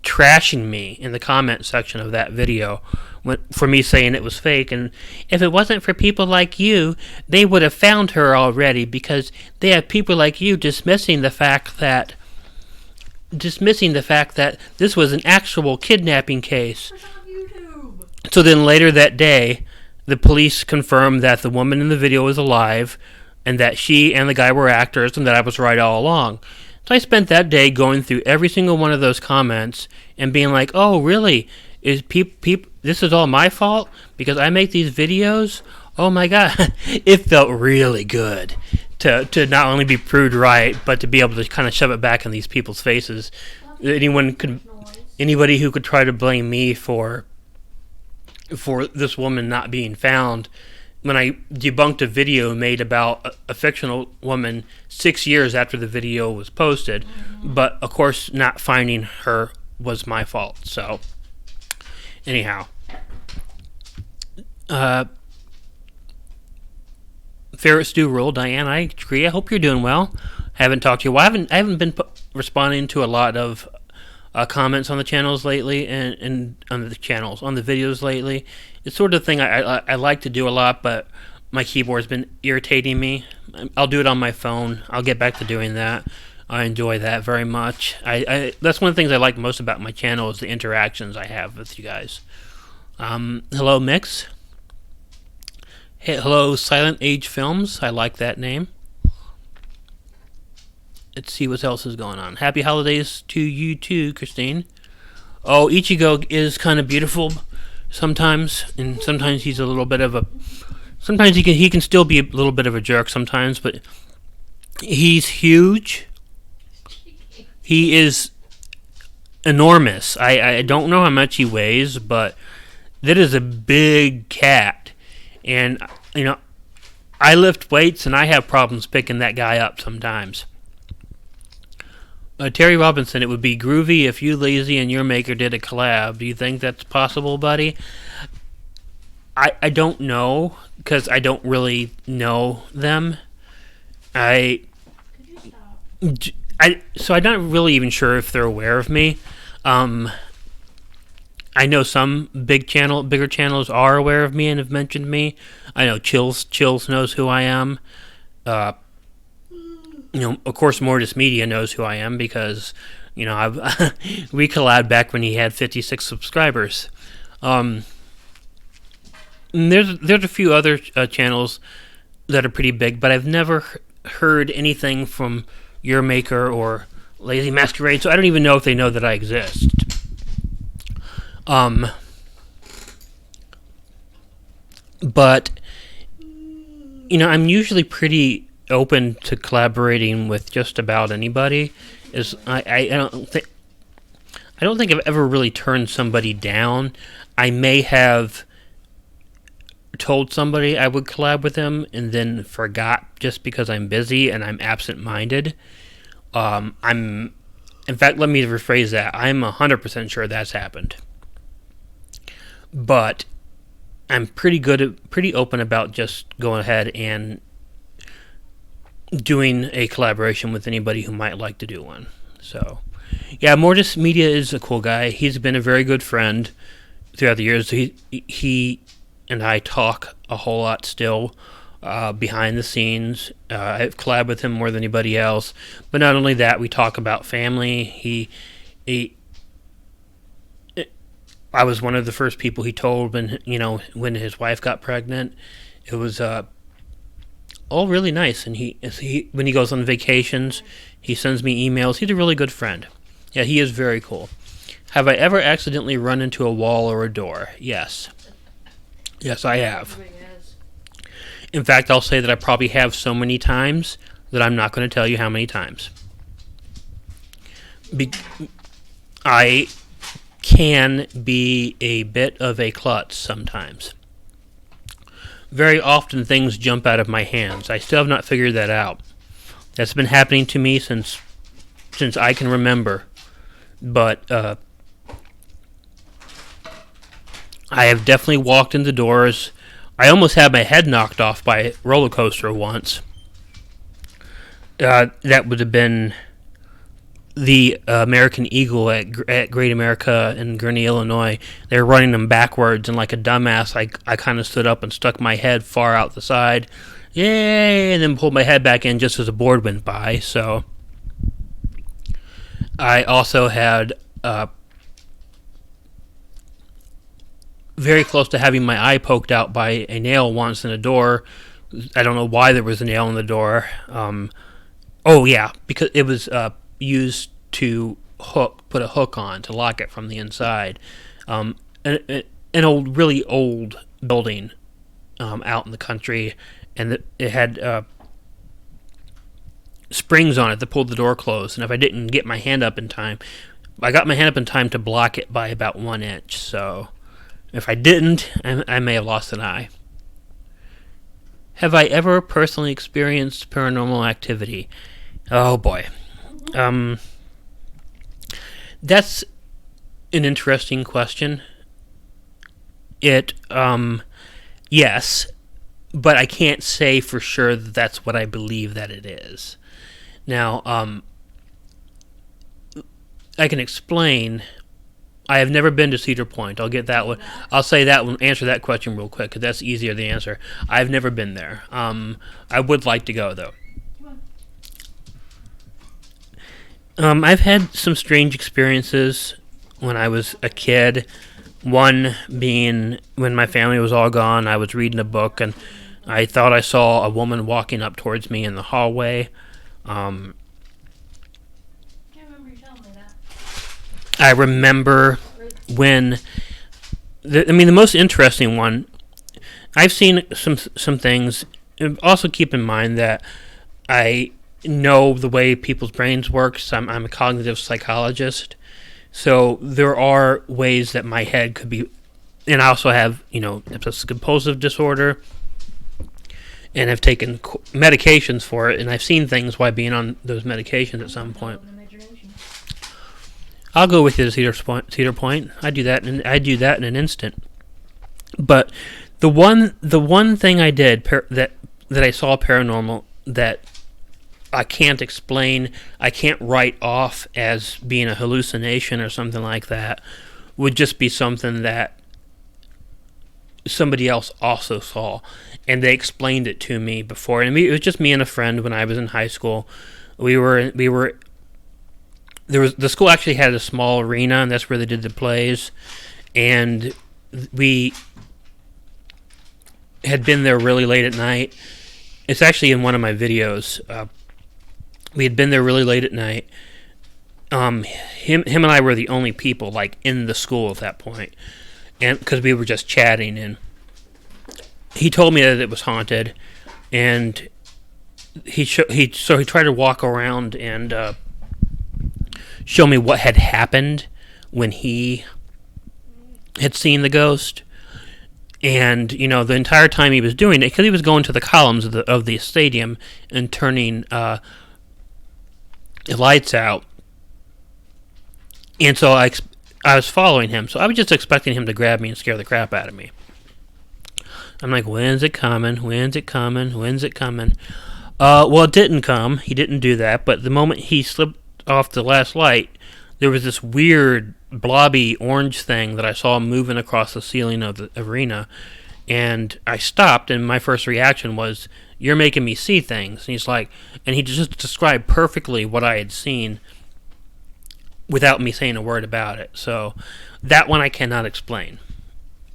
trashing me in the comment section of that video for me saying it was fake. And if it wasn't for people like you, they would have found her already, because they have people like you dismissing the fact that this was an actual kidnapping case. So then later that day, the police confirmed that the woman in the video was alive, and that she and the guy were actors, and that I was right all along. So I spent that day going through every single one of those comments and being like, oh, really? Is this is all my fault because I make these videos? Oh my God. It felt really good to not only be proved right, but to be able to kind of shove it back in these people's faces. Anybody who could try to blame me for this woman not being found, when I debunked a video made about a fictional woman 6 years after the video was posted, but of course not finding her was my fault. So anyhow, Ferret Stew Rule, Diane, I agree. I hope you're doing well. Haven't talked to you. Well, I haven't been responding to a lot of comments on the channels lately, and on the videos lately. It's sort of thing I like to do a lot, but my keyboard's been irritating me. I'll do it on my phone. I'll get back to doing that. I enjoy that very much. That's one of the things I like most about my channel is the interactions I have with you guys. Hello, Mix. Hey, hello, Silent Age Films. I like that name. Let's see what else is going on. Happy holidays to you too, Christine. Oh, Ichigo is kind of beautiful sometimes, and sometimes he's a little bit of a. Sometimes he can still be a little bit of a jerk sometimes, but he's huge. He is enormous. I don't know how much he weighs, but that is a big cat, and I lift weights and I have problems picking that guy up sometimes. Terry Robinson, it would be groovy if you, Lazy, and your maker did a collab. Do you think that's possible, buddy? I don't know, because I don't really know them. So I'm not really even sure if they're aware of me. I know some bigger channels are aware of me and have mentioned me. I know Chills knows who I am. Of course, Mortis Media knows who I am because, we collabed back when he had 56 subscribers. And there's a few other channels that are pretty big, but I've never heard anything from your maker or Lazy Masquerade, so I don't even know if they know that I exist. But I'm usually pretty open to collaborating with just about anybody. I don't think I've ever really turned somebody down. I may have told somebody I would collab with them and then forgot just because I'm busy and I'm absent-minded. In fact, let me rephrase that. I'm 100% sure that's happened. But I'm pretty open about just going ahead and doing a collaboration with anybody who might like to do one. So, yeah, Mortis Media is a cool guy. He's been a very good friend throughout the years. He and I talk a whole lot still. behind the scenes. I've collabed with him more than anybody else. But not only that, we talk about family. He I was one of the first people he told when his wife got pregnant. It was all really nice. And he when he goes on vacations, he sends me emails. He's a really good friend. Yeah, he is very cool. Have I ever accidentally run into a wall or a door? Yes. Yes, I have. Everybody has. In fact, I'll say that I probably have so many times that I'm not going to tell you how many times. I can be a bit of a klutz sometimes. Very often things jump out of my hands. I still have not figured that out. That's been happening to me since I can remember. But I have definitely walked into doors. I almost had my head knocked off by a roller coaster once. That would have been the American Eagle at Great America in Gurnee, Illinois. They were running them backwards, and like a dumbass, I kind of stood up and stuck my head far out the side. Yay! And then pulled my head back in just as a board went by. So I also had very close to having my eye poked out by a nail once in a door. I don't know why there was a nail in the door. Oh yeah, because it was used to put a hook on to lock it from the inside. An old, really old building out in the country, and it had springs on it that pulled the door closed. And if I didn't get my hand up in time, I got my hand up in time to block it by about 1 inch. So if I didn't, I may have lost an eye. Have I ever personally experienced paranormal activity? Oh boy. That's an interesting question. Yes, but I can't say for sure that that's what I believe that it is. Now, I can explain. I have never been to Cedar Point. I'll get that one. I'll say that one. Answer that question real quick because that's easier to answer. I've never been there. I would like to go though. I've had some strange experiences when I was a kid. One being when my family was all gone, I was reading a book and I thought I saw a woman walking up towards me in the hallway. Can't remember you telling me that. I remember when the most interesting one. I've seen some things. Also, keep in mind that I know the way people's brains work. I'm a cognitive psychologist, so there are ways that my head could be. And I also have obsessive compulsive disorder, and have taken medications for it, and I've seen things while being on those medications at some point. I'll go with you to Cedar Point. I do that in an instant. But the one thing I did that I saw paranormal that I can't explain, I can't write off as being a hallucination or something like that, would just be something that somebody else also saw, and they explained it to me before. And it was just me and a friend when I was in high school. The school actually had a small arena, and that's where they did the plays. And we had been there really late at night. It's actually in one of my videos. We had been there really late at night. Him and I were the only people in the school at that point, and because we were just chatting, and he told me that it was haunted, and he tried to walk around and show me what had happened when he had seen the ghost. And the entire time he was doing it, because he was going to the columns of the stadium and turning the lights out, and so I was following him. So I was just expecting him to grab me and scare the crap out of me. I'm like, when's it coming? When's it coming? When's it coming? Well, it didn't come. He didn't do that. But the moment he slipped off the last light, there was this weird blobby orange thing that I saw moving across the ceiling of the arena, And I stopped, and my first reaction was, "You're making me see things." And he's like, and he just described perfectly what I had seen without me saying a word about it. So that one I cannot explain.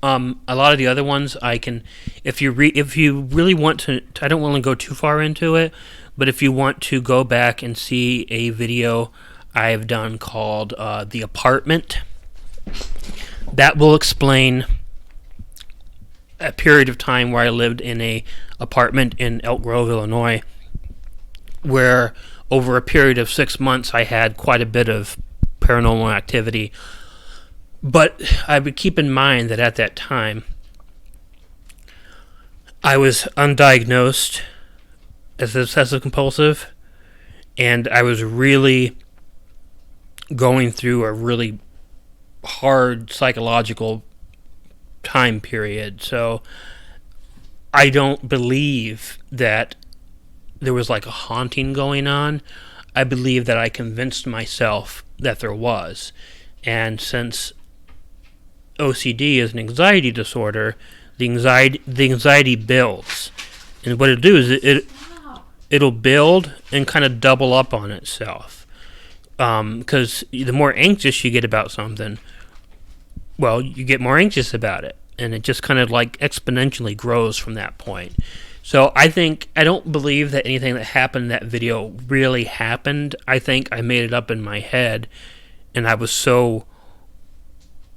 A lot of the other ones I can, if you really want to, I don't want to go too far into it, but if you want to go back and see a video I've done called The Apartment, that will explain a period of time where I lived in a apartment in Elk Grove, Illinois, where over a period of 6 months I had quite a bit of paranormal activity. But I would keep in mind that at that time I was undiagnosed as obsessive compulsive, and I was really going through a really hard psychological time period. So I don't believe that there was like a haunting going on. I believe that I convinced myself that there was. And since OCD is an anxiety disorder, the anxiety builds. And what it'll do is it'll build and kind of double up on itself. Because the more anxious you get about something, well, you get more anxious about it. And it just kind of like exponentially grows from that point. So I don't believe that anything that happened in that video really happened. I think I made it up in my head, and I was so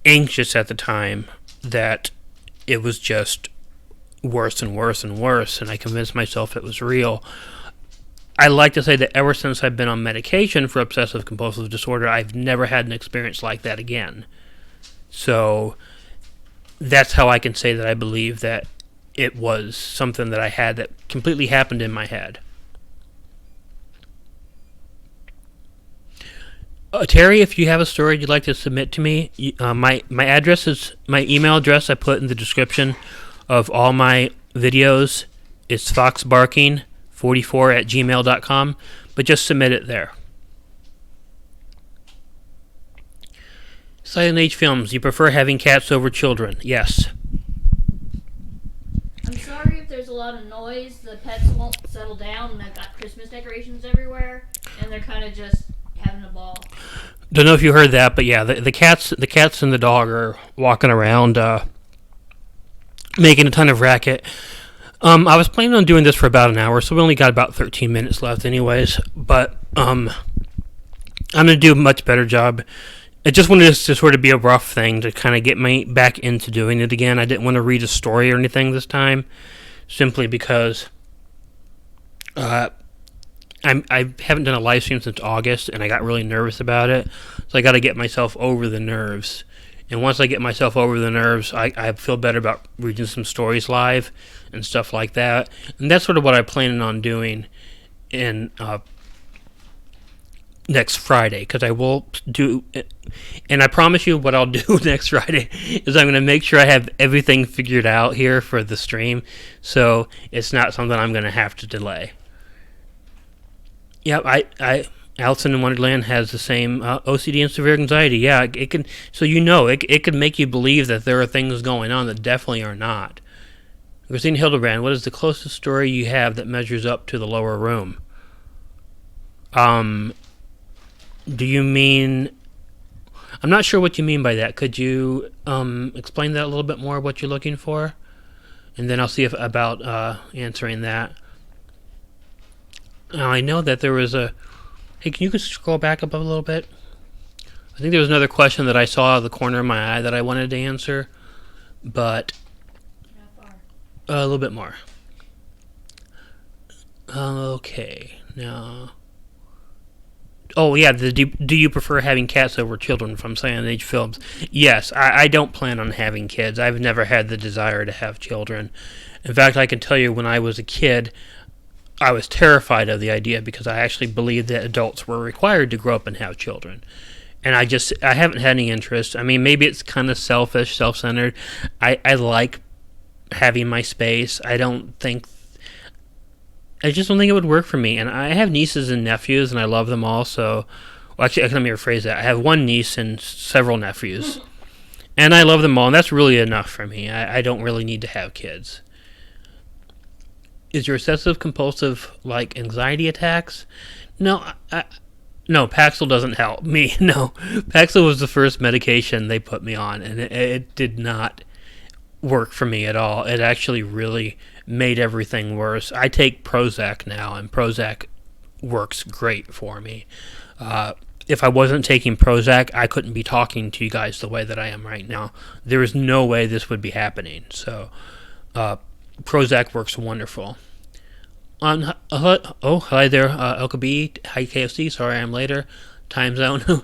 anxious at the time that it was just worse and worse and worse, and I convinced myself it was real. I like to say that ever since I've been on medication for obsessive compulsive disorder, I've never had an experience like that again. So that's how I can say that I believe that it was something that I had that completely happened in my head. Terry, if you have a story you'd like to submit to me, my address is, my email address I put in the description of all my videos. It's foxbarking44@gmail.com, but just submit it there. Silent Age Films, you prefer having cats over children? Yes. I'm sorry if there's a lot of noise. The pets won't settle down, and I've got Christmas decorations everywhere, and they're kind of just having a ball. Don't know if you heard that, but yeah, the cats and the dog are walking around, making a ton of racket. I was planning on doing this for about an hour, so we only got about 13 minutes left, anyways. But I'm gonna do a much better job. I just wanted this to sort of be a rough thing to kind of get me back into doing it again. I didn't want to read a story or anything this time, simply because I haven't done a live stream since August, and I got really nervous about it. So I got to get myself over the nerves. And once I get myself over the nerves, I feel better about reading some stories live and stuff like that. And that's sort of what I'm planning on doing in next Friday, because I will do, and I promise you what I'll do next Friday is I'm going to make sure I have everything figured out here for the stream, so it's not something I'm going to have to delay. Yeah, Alice in Wonderland has the same OCD and severe anxiety. Yeah, it can. So it can make you believe that there are things going on that definitely are not. Christine Hildebrand, what is the closest story you have that measures up to the lower room? Do you mean? I'm not sure what you mean by that. Could you explain that a little bit more? What you're looking for, and then I'll see about answering that. Now, I know that there was a... Hey, can you scroll back up a little bit? I think there was another question that I saw out of the corner of my eye that I wanted to answer, but... a little bit more. Okay, now... Oh, yeah, do you prefer having cats over children from Silent Age Films? Yes, I don't plan on having kids. I've never had the desire to have children. In fact, I can tell you when I was a kid, I was terrified of the idea because I actually believed that adults were required to grow up and have children. And I haven't had any interest. I mean, maybe it's kind of selfish, self-centered. I like having my space. I just don't think it would work for me. And I have nieces and nephews, and I love them all. So, well, actually, let me rephrase that. I have one niece and several nephews. And I love them all, and that's really enough for me. I don't really need to have kids. Is your obsessive compulsive like anxiety attacks? No, no, Paxil doesn't help me. No, Paxil was the first medication they put me on, and it did not work for me at all. It actually really made everything worse. I take Prozac now, and Prozac works great for me. If I wasn't taking Prozac, I couldn't be talking to you guys the way that I am right now. There is no way this would be happening. So, Prozac works wonderful. Hi there, LKB. Hi, KOC. Sorry, I'm later. Time zone.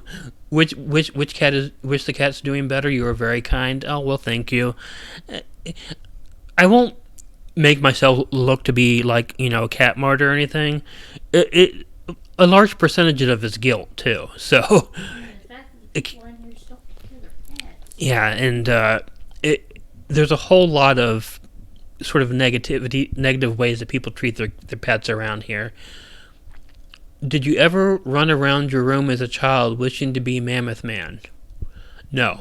which the cat's doing better? You are very kind. Oh well, thank you. I won't make myself look to be like a cat martyr or anything. A large percentage of it's guilt too. So yeah, and there's a whole lot of sort of negative ways that people treat their pets around here. Did you ever run around your room as a child wishing to be Mammoth Man? No.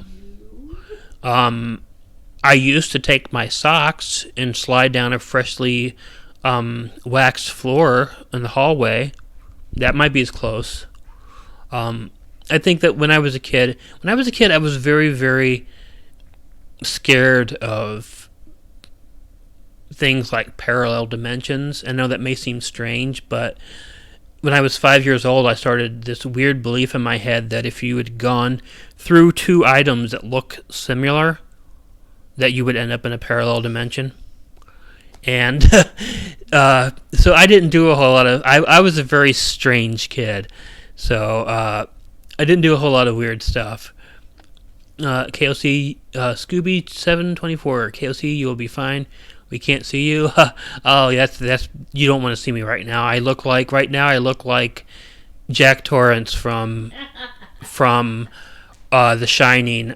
I used to take my socks and slide down a freshly waxed floor in the hallway. That might be as close. I think that when I was a kid, I was very, very scared of things like parallel dimensions. I know that may seem strange, but when I was 5 years old, I started this weird belief in my head that if you had gone through two items that look similar, that you would end up in a parallel dimension. And so I didn't do a whole lot of... I was a very strange kid. So I didn't do a whole lot of weird stuff. KOC Scooby724. KOC, you will be fine. We can't see you. Oh, that's you don't want to see me right now. I look like Jack Torrance from The Shining.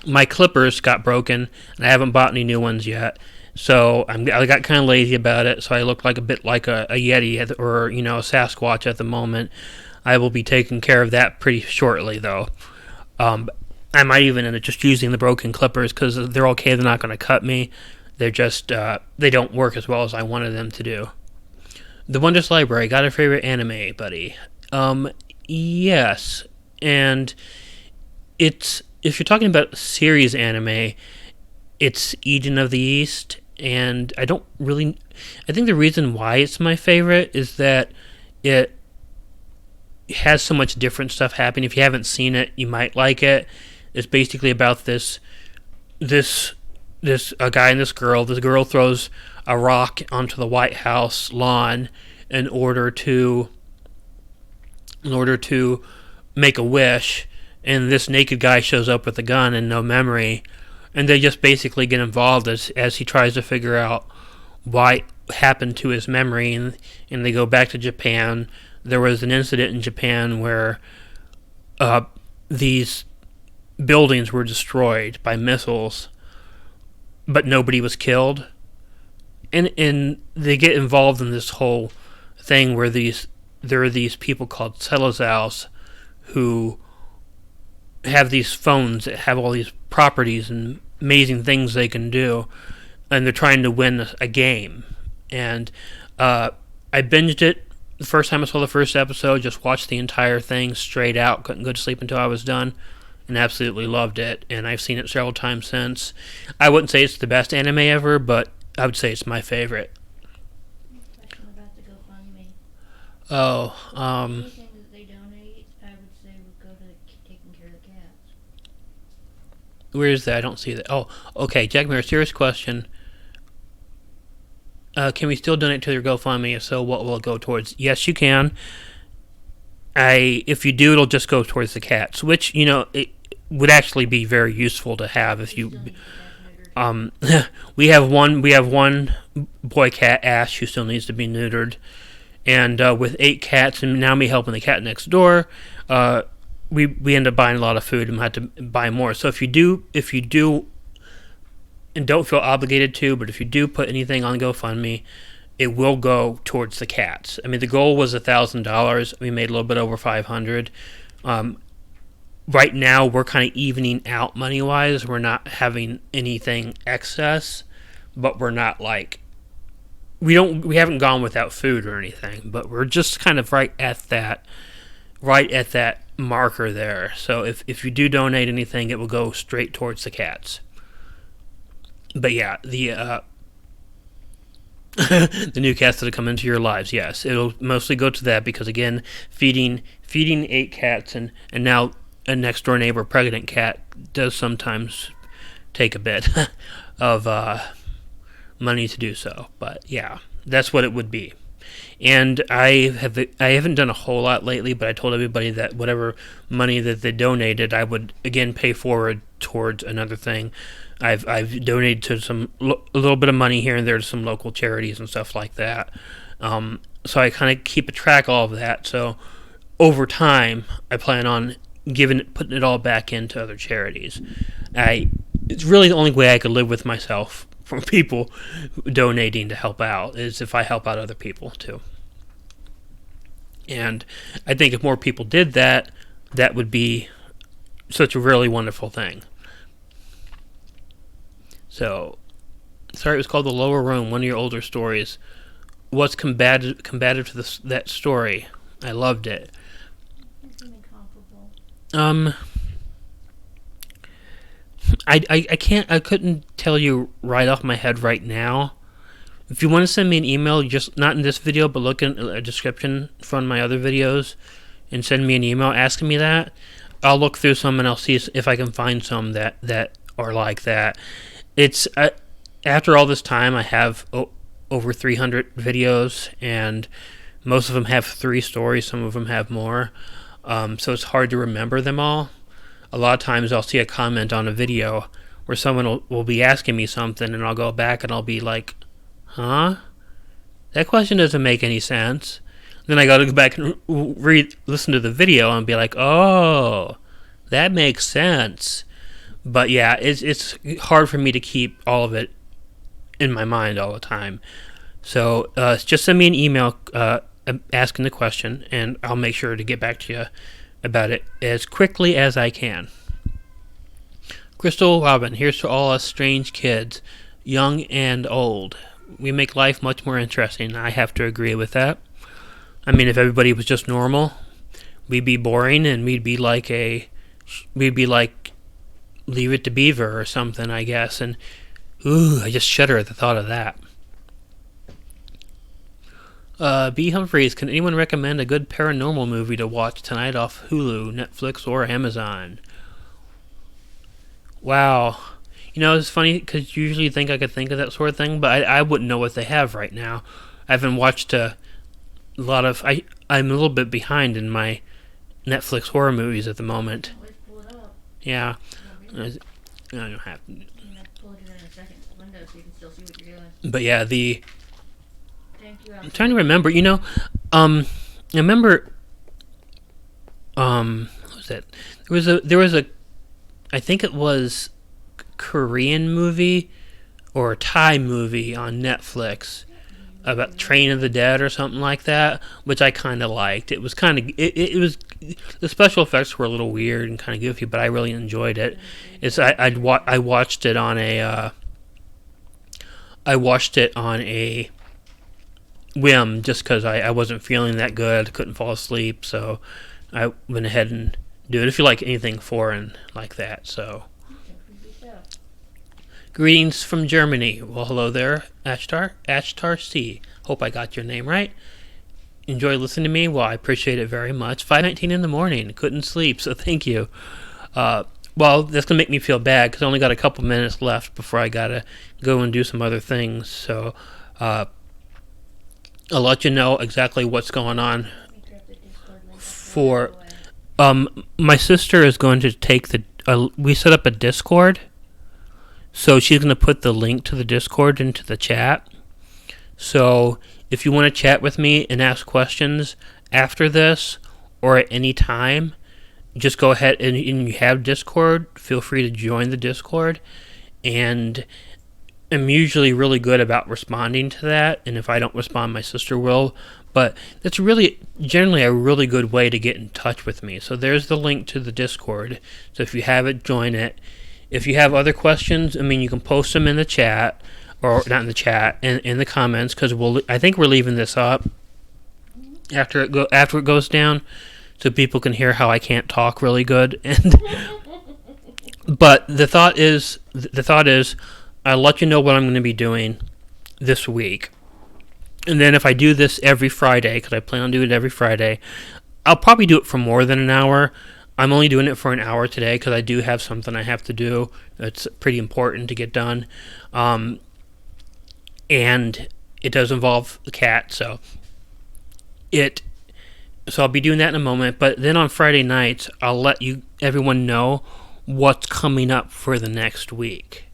My clippers got broken, and I haven't bought any new ones yet. So I got kind of lazy about it. So I look like a bit like a Yeti or a Sasquatch at the moment. I will be taking care of that pretty shortly, though. I might even end up just using the broken clippers because they're okay. They're not going to cut me. They're just they don't work as well as I wanted them to do. The Wondrous Library. Got a favorite anime, buddy? Yes, and it's if you're talking about series anime, it's Eden of the East, and I think the reason why it's my favorite is that it has so much different stuff happening. If you haven't seen it, you might like it. It's basically about this a guy and this girl. This girl throws a rock onto the White House lawn in order to make a wish, and this naked guy shows up with a gun and no memory, and they just basically get involved as he tries to figure out why happened to his memory, and they go back to Japan. There was an incident in Japan where these buildings were destroyed by missiles, but nobody was killed. And they get involved in this whole thing where there are these people called Selazals who have these phones that have all these properties and amazing things they can do, and they're trying to win a game. And I binged it the first time I saw the first episode, just watched the entire thing straight out, couldn't go to sleep until I was done, and absolutely loved it, and I've seen it several times since. I wouldn't say it's the best anime ever, but I would say it's my favorite. Question about the GoFundMe. Oh, Anything that they donate, I would say would go to taking care of the cats. where is that? I don't see that. Oh, okay, Jack Mayer, serious question. Can we still donate to your GoFundMe? If so, what will it go towards? Yes, you can. If you do, it'll just go towards the cats, which it would actually be very useful to have if you. We have one boy cat, Ash, who still needs to be neutered, and with 8 cats, and now me helping the cat next door, we end up buying a lot of food and have to buy more. So if you do. And don't feel obligated to, but if you do put anything on GoFundMe, it will go towards the cats. I mean, the goal was $1,000. We made a little bit over $500. right now we're kind of evening out money wise. We're not having anything excess, but we're not like we haven't gone without food or anything, but we're just kind of right at that marker there. So if you do donate anything, it will go straight towards the cats. But yeah, the the new cats that have come into your lives, yes, it'll mostly go to that because again, feeding 8 cats and now a next door neighbor pregnant cat does sometimes take a bit of money to do so. But yeah, that's what it would be. And I haven't done a whole lot lately, but I told everybody that whatever money that they donated, I would again pay forward towards another thing. I've donated to a little bit of money here and there to some local charities and stuff like that. So I kind of keep a track of all of that. So over time, I plan on putting it all back into other charities. It's really the only way I could live with myself from people donating to help out is if I help out other people too. And I think if more people did that, that would be such a really wonderful thing. So, sorry, it was called The Lower Room, one of your older stories. What's combative to that story? I loved it. I couldn't tell you right off my head right now. If you want to send me an email, just not in this video, but look in a description from my other videos and send me an email asking me that. I'll look through some and I'll see if I can find some that are like that. It's after all this time, I have over 300 videos, and most of them have 3 stories. Some of them have more, so it's hard to remember them all. A lot of times I'll see a comment on a video where someone will be asking me something, and I'll go back and I'll be like, huh? That question doesn't make any sense. Then I got to go back and listen to the video and be like, oh, that makes sense. But yeah, it's hard for me to keep all of it in my mind all the time. So just send me an email asking the question, and I'll make sure to get back to you about it as quickly as I can. Crystal Robin, here's to all us strange kids, young and old. We make life much more interesting. I have to agree with that. I mean, if everybody was just normal, we'd be boring, and we'd be like Leave It to Beaver or something, I guess. And ooh, I just shudder at the thought of that. B. Humphreys, can anyone recommend a good paranormal movie to watch tonight off Hulu, Netflix, or Amazon? Wow. You know, it's funny because usually you think I could think of that sort of thing, but I wouldn't know what they have right now. I haven't watched a lot of... I'm a little bit behind in my Netflix horror movies at the moment. Always pull it up. Yeah. I don't have to. I'm going to pull it in a second window so you can still see what you're doing. But yeah, I'm trying to remember, I remember, what was it? There was a, I think it was Korean movie or a Thai movie on Netflix about Train of the Dead or something like that, which I kind of liked. It was kind of, it was, the special effects were a little weird and kind of goofy, but I really enjoyed it. I watched it on a whim just because I wasn't feeling that good. I couldn't fall asleep, so I went ahead and do it. If you like anything foreign like that, so. Greetings from Germany. Well, hello there, Ashtar C. Hope I got your name right. Enjoy listening to me. Well, I appreciate it very much. 5:19 in the morning. Couldn't sleep, so thank you. Well, that's going to make me feel bad because I only got a couple minutes left before I got to go and do some other things. So I'll let you know exactly what's going on. For my sister is going to take we set up a Discord. So she's going to put the link to the Discord into the chat. So if you want to chat with me and ask questions after this or at any time, just go ahead and you have Discord. Feel free to join the Discord. And am usually really good about responding to that, and if I don't respond, my sister will. But that's really generally a really good way to get in touch with me. So there's the link to the Discord. So if you have it, join it. If you have other questions, I mean, you can post them in the chat, or not in the chat, in the comments, because I think we're leaving this up after it goes down, so people can hear how I can't talk really good. And but the thought is, I'll let you know what I'm going to be doing this week. And then if I do this every Friday, because I plan on doing it every Friday, I'll probably do it for more than an hour. I'm only doing it for an hour today because I do have something I have to do that's pretty important to get done. And it does involve the cat, so I'll be doing that in a moment. But then on Friday nights, I'll let everyone know what's coming up for the next week.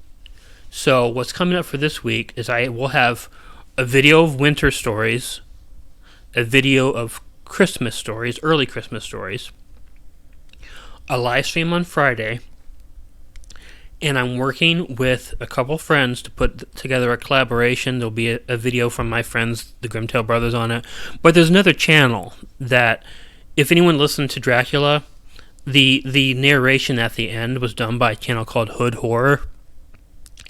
So what's coming up for this week is I will have a video of winter stories, a video of Christmas stories, early Christmas stories, a live stream on Friday, and I'm working with a couple friends to put together a collaboration. There'll be a video from my friends, the Grimtail Brothers, on it. But there's another channel that, if anyone listened to Dracula, the narration at the end was done by a channel called Hood Horror,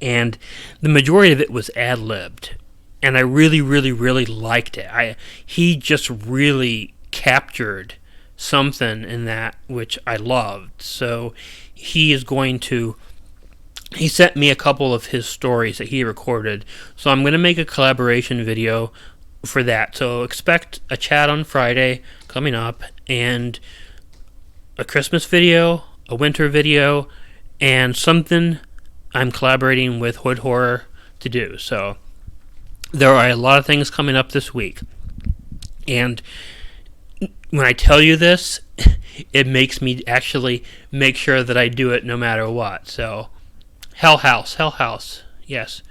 and the majority of it was ad-libbed. And I really, really, really liked it. He just really captured something in that which I loved. So he sent me a couple of his stories that he recorded. So I'm going to make a collaboration video for that. So expect a chat on Friday coming up, and a Christmas video, a winter video, and something I'm collaborating with Hood Horror to do. So there are a lot of things coming up this week. And when I tell you this, it makes me actually make sure that I do it no matter what. So, Hell House. Yes,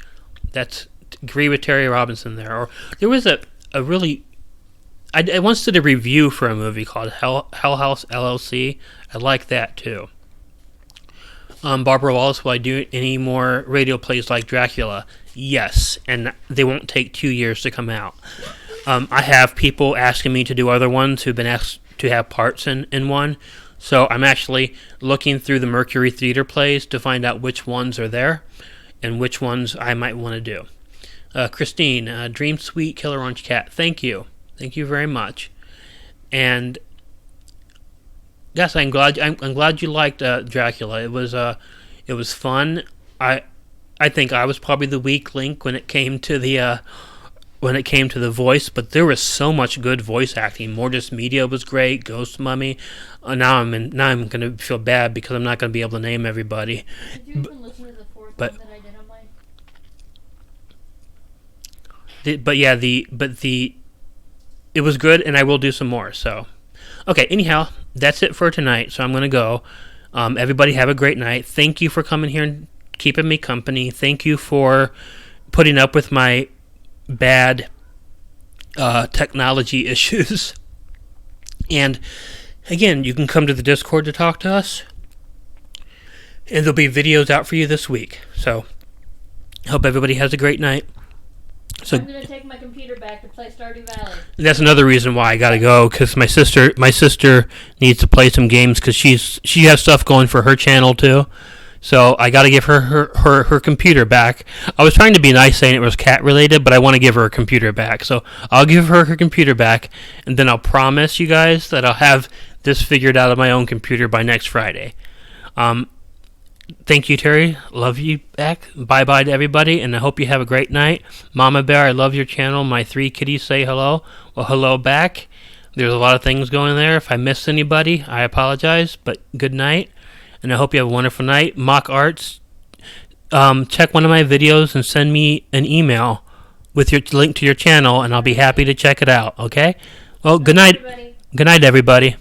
that's, agree with Terry Robinson there. Or there was a really, I once did a review for a movie called Hell House LLC. I like that too. Barbara Wallace, will I do any more radio plays like Dracula? Yes, and they won't take 2 years to come out. I have people asking me to do other ones who've been asked to have parts in one. So I'm actually looking through the Mercury Theater plays to find out which ones are there and which ones I might want to do. Christine, Dream Sweet Killer Orange Cat, thank you. Thank you very much. And yes, I'm glad you liked Dracula. It was fun. I think I was probably the weak link when it came to the voice, but there was so much good voice acting. Mortis Media was great. Ghost Mummy. Now I'm gonna feel bad because I'm not gonna be able to name everybody. Did you even listen to the fourth one that I did on mine? It was good, and I will do some more. So, okay. Anyhow, that's it for tonight. So I'm gonna go. Everybody have a great night. Thank you for coming here and keeping me company. Thank you for putting up with my bad technology issues. And again, you can come to the Discord to talk to us, and there'll be videos out for you this week. So hope everybody has a great night. So I'm gonna take my computer back to play Stardew Valley. That's another reason why I gotta go, because my sister needs to play some games, because she has stuff going for her channel too. So I got to give her computer back. I was trying to be nice saying it was cat related, but I want to give her computer back. So I'll give her computer back, and then I'll promise you guys that I'll have this figured out on my own computer by next Friday. Thank you, Terry. Love you back. Bye-bye to everybody, and I hope you have a great night. Mama Bear, I love your channel. My 3 kitties say hello. Well, hello back. There's a lot of things going there. If I missed anybody, I apologize, but good night. And I hope you have a wonderful night. Mock Arts, check one of my videos and send me an email with your link to your channel, and I'll be happy to check it out, okay? Well, good night. Good night, everybody.